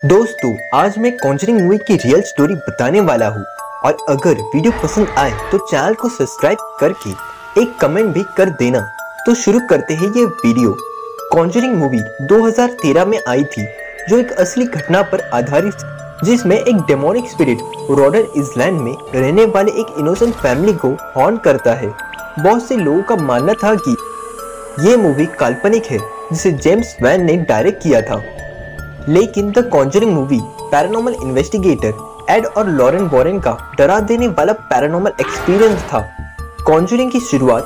दोस्तों, आज मैं कॉन्जरिंग मूवी की रियल स्टोरी बताने वाला हूँ और अगर वीडियो पसंद आए तो चैनल को सब्सक्राइब करके एक कमेंट भी कर देना। तो शुरू करते हैं ये वीडियो। कॉन्जरिंग मूवी 2013 में आई थी, जो एक असली घटना पर आधारित, जिसमें एक डेमोनिक स्पिरिट रोडर आइलैंड में रहने वाले एक इनोसेंट फैमिली को हॉन्ट करता है। बहुत से लोगों का मानना था कि ये मूवी काल्पनिक है, जिसे जेम्स वैन ने डायरेक्ट किया था, लेकिन the conjuring movie paranormal investigator Ed और लॉरेन वॉरेन का डरा देने वाला पैरानॉर्मल एक्सपीरियंस था। कॉन्जरिंग की शुरुआत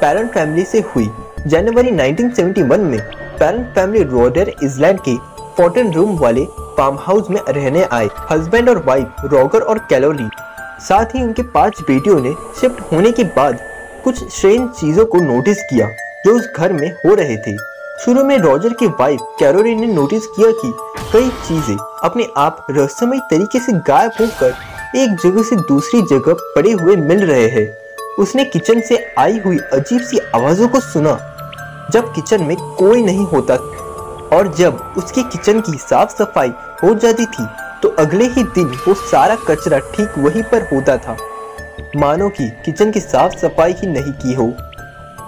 पैरन फैमिली से हुई। जनवरी 1971 में पैरन फैमिली रोडर आइलैंड के 14 रूम वाले फार्म हाउस में रहने आए। हस्बैंड और वाइफ रॉगर और कैलोरी, साथ ही उनके 5 बेटियों ने शिफ्ट होने के बाद कुछ स्ट्रेंज चीजों को नोटिस किया जो उस घर में हो रहे थे। शुरू में रॉजर की वाइफ कैरोलिन ने नोटिस किया कि कई चीजें अपने आप रहस्यमय तरीके से गायब होकर एक जगह से दूसरी जगह पड़े हुए मिल रहे हैं। उसने किचन से आई हुई अजीब सी आवाजों को सुना जब किचन में कोई नहीं होता, और जब उसकी किचन की साफ सफाई हो जाती थी तो अगले ही दिन वो सारा कचरा ठीक वहीं पर होता था, मानो कि किचन की साफ सफाई ही नहीं की हो।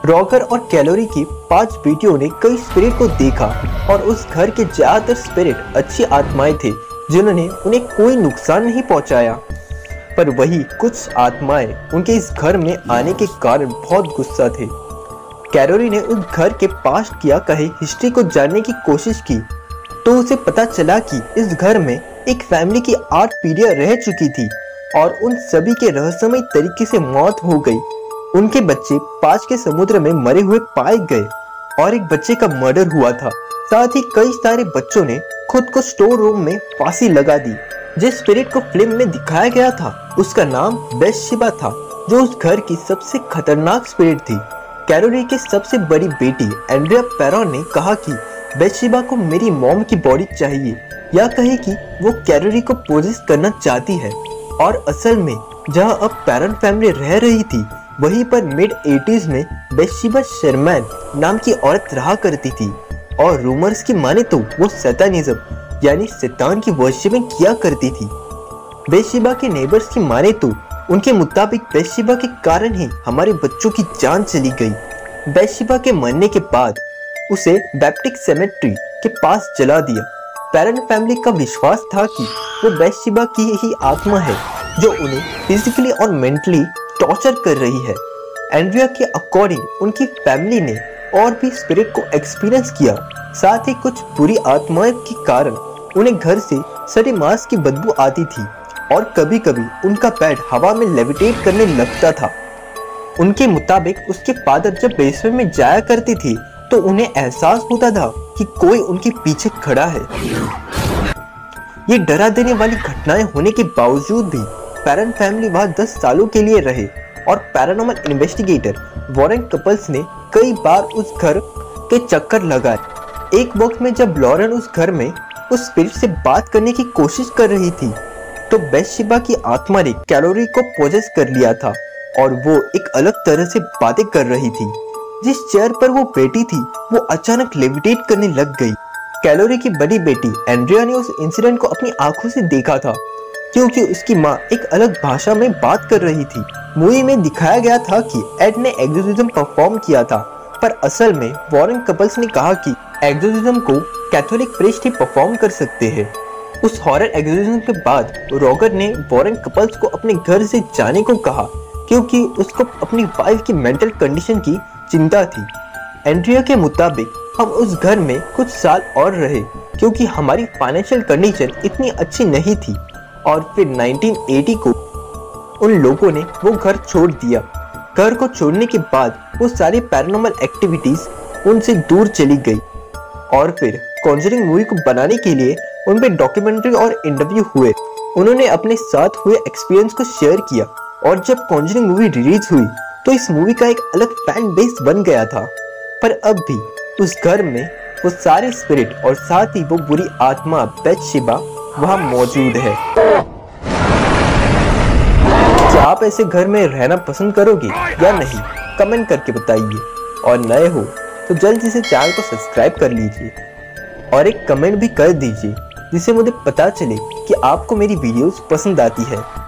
रॉगर और कैलोरी की 5 बेटियों ने कई स्पिरिट को देखा और उस घर के ज्यादातर स्पिरिट अच्छी आत्माएं थे जिन्होंने उन्हें कोई नुकसान नहीं पहुंचाया। पर वही कुछ आत्माएं उनके इस घर में आने के कारण बहुत गुस्सा थे। कैलोरी ने उस घर के पास्ट की कहे हिस्ट्री को जानने की कोशिश की तो उसे पता चला कि इस घर में एक फैमिली की 8 पीढ़ियां रह चुकी थी और उन सभी के रहस्यमय तरीके से मौत हो गई। उनके बच्चे 5 के समुद्र में मरे हुए पाए गए और एक बच्चे का मर्डर हुआ था। साथ ही कई सारे बच्चों ने खुद को स्टोर रूम में फांसी लगा दी। जिस स्पिरिट को फिल्म में दिखाया गया था उसका नाम बेथशेबा था, जो उस घर की सबसे खतरनाक स्पिरिट थी। कैरोली की सबसे बड़ी बेटी एंड्रिया पैरॉन ने कहा कि बेथशेबा को मेरी मॉम की बॉडी चाहिए, या कहे कि वो कैरोली को पोजेस करना चाहती है। और असल में जहाँ अब पैरन फैमिली रह रही थी वहीं पर मिड 80s में बेथशेबा शर्मैन नाम की औरत रहा करती थी, और रूमर्स की माने तो वो सैतानिज्म यानी शैतान की वर्शिपिंग किया करती थी। बेथशेबा के नेबर्स की माने तो उनके मुताबिक बेथशेबा के कारण ही हमारे बच्चों की जान चली गई। बेथशेबा के मरने के बाद उसे बैप्टिस्ट सेमेट्री के पास जला दिया। पैरन फैमिली का विश्वास था कि वो बेथशेबा की ही आत्मा है जो उन्हें फिजिकली और मेंटली टॉर्चर कर रही है। एंड्रिया के अकॉर्डिंग उनकी फैमिली ने और भी स्पिरिट को एक्सपीरियंस किया। साथ ही कुछ बुरी आत्माओं के कारण उन्हें घर से सड़े मांस की बदबू आती थी और कभी कभी उनका पैर हवा में लेविटेट करने लगता था। उनके मुताबिक उसके फादर जब बेसमेंट में जाया करती थी तो उन्हें एहसास होता था कि कोई उनके पीछे खड़ा है। ये डरा देने वाली घटनाएं होने के बावजूद भी पैरन फैमिली वहां 10 सालों के लिए रहे और पैरानॉर्मल इन्वेस्टिगेटर वॉरेन कपल्स ने कई बार उस घर के चक्कर लगाए। एक वक्त में जब लॉरेन उस घर में उस स्पिरिट से बात करने की कोशिश कर रही थी तो बेथशेबा की आत्मा ने कैलोरी को पोजेस कर लिया था और वो एक अलग तरह से बातें कर रही थी। जिस चेयर पर वो बैठी थी वो अचानक लेविटेट करने लग गई। कैलोरी की बड़ी बेटी एंड्रिया ने उस इंसिडेंट को अपनी आंखों से देखा था, क्योंकि उसकी माँ एक अलग भाषा में बात कर रही थी। मूवी में दिखाया गया था कि एड ने एक्सोर्सिज्म परफॉर्म किया था, पर असल में वॉरेन कपल्स ने कहा कि एक्सोर्सिज्म को कैथोलिक प्रीस्ट ही परफॉर्म कर सकते हैं। उस हॉरर एक्सोर्सिज्म के बाद रॉगर ने वॉरेन कपल्स को अपने घर से जाने को कहा, क्योंकि उसको अपनी वाइफ की मेंटल कंडीशन की चिंता थी। एंड्रिया के मुताबिक हम उस घर में कुछ साल और रहे क्योंकि हमारी फाइनेंशियल कंडीशन इतनी अच्छी नहीं थी, और फिर 1980 को उन लोगों ने वो घर छोड़ दिया। घर को छोड़ने के बाद वो सारी पैरानॉर्मल एक्टिविटीज उनसे दूर चली गई। और फिर कॉन्जरिंग मूवी को बनाने के लिए उन पे डॉक्यूमेंट्री और इंटरव्यू हुए। उन्होंने अपने साथ हुए एक्सपीरियंस को शेयर किया, और जब कॉन्जरिंग मूवी रिलीज हुई तो इस मूवी का एक अलग फैन बेस बन गया था। पर अब भी उस घर में वो सारे स्पिरिट और साथ ही वो बुरी आत्मा बेथशेबा वहाँ मौजूद है। क्या आप ऐसे घर में रहना पसंद करोगे या नहीं, कमेंट करके बताइए। और नए हो तो जल्दी से चैनल को सब्सक्राइब कर लीजिए और एक कमेंट भी कर दीजिए जिससे मुझे पता चले कि आपको मेरी वीडियोस पसंद आती है।